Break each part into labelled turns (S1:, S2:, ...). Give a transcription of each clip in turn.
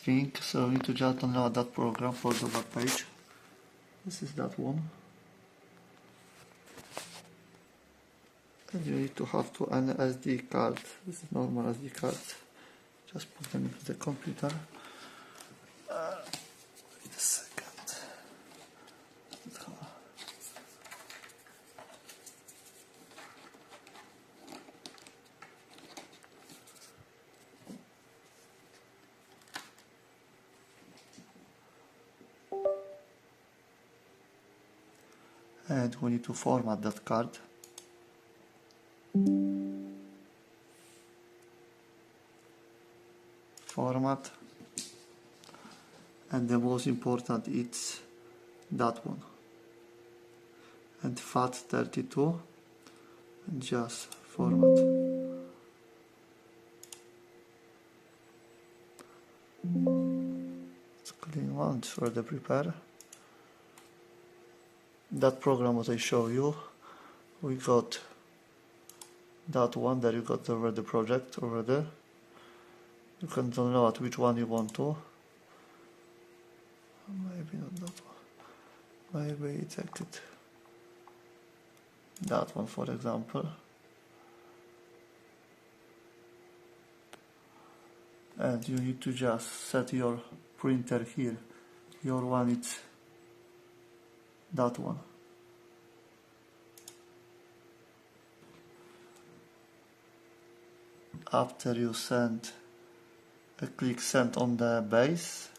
S1: thing, so you need to just download that program for the web page. This is that one. And you need to have an SD card. This is normal SD card. Just put them into the computer. Wait a second. And we need to format that card. Format, and the most important is that one, and FAT32, and just format. It's clean one, it's further prepare. That program what I show you, we got that one that you got over the project over there. You can download which one you want to. Maybe not that one. Maybe take it. That one, for example. And you need to just set your printer here. Your one is that one. After you send, click send on the base.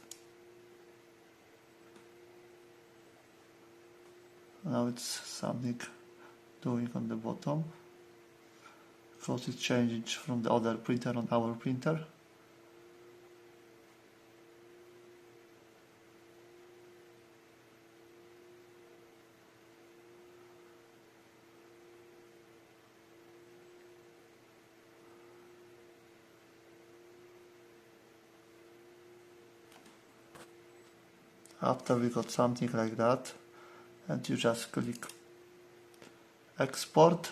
S1: Now it's something doing on the bottom because it's changing from the other printer on our printer. After we got something like that, and you just click export,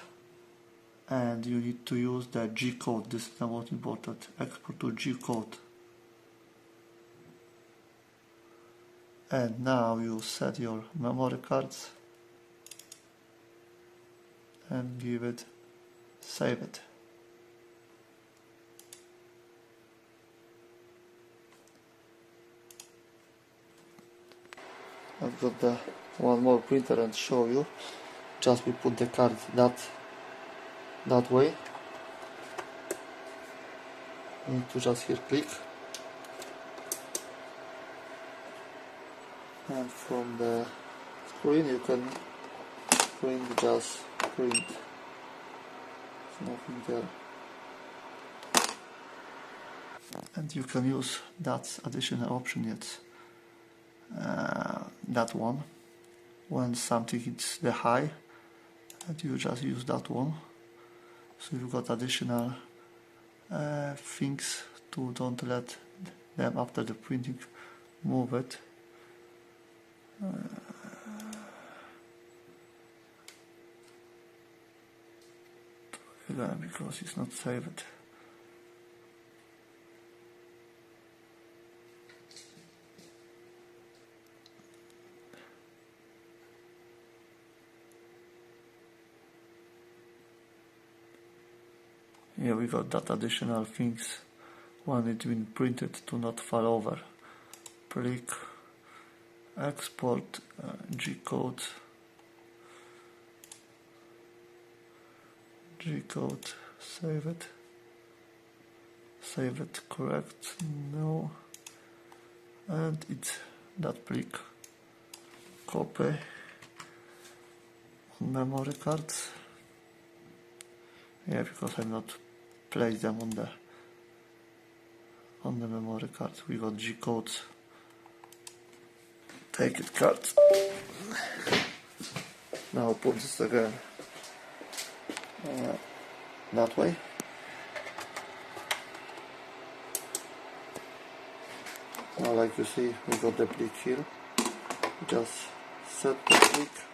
S1: and you need to use the G code. This is the most important. Export to G code. And now you set your memory cards and give it, save it. I've got the one more printer and show you. Just we put the card that way. You need to just here click, and from the screen you can just print. There's nothing there. And you can use that additional option yet. That one, when something hits the high, and you just use that one. So you've got additional things to don't let them after the printing move it. Because it's not saved. Yeah, we got that additional things when it's been printed to not fall over. Plik, export, G-code, save it, correct, no, and it's that plik, copy on memory cards. Yeah, because I'm not placed them on the memory card. We got G codes. Take it card. Now put this again that way. Now, like you see, we got the plik here. Just set the plik.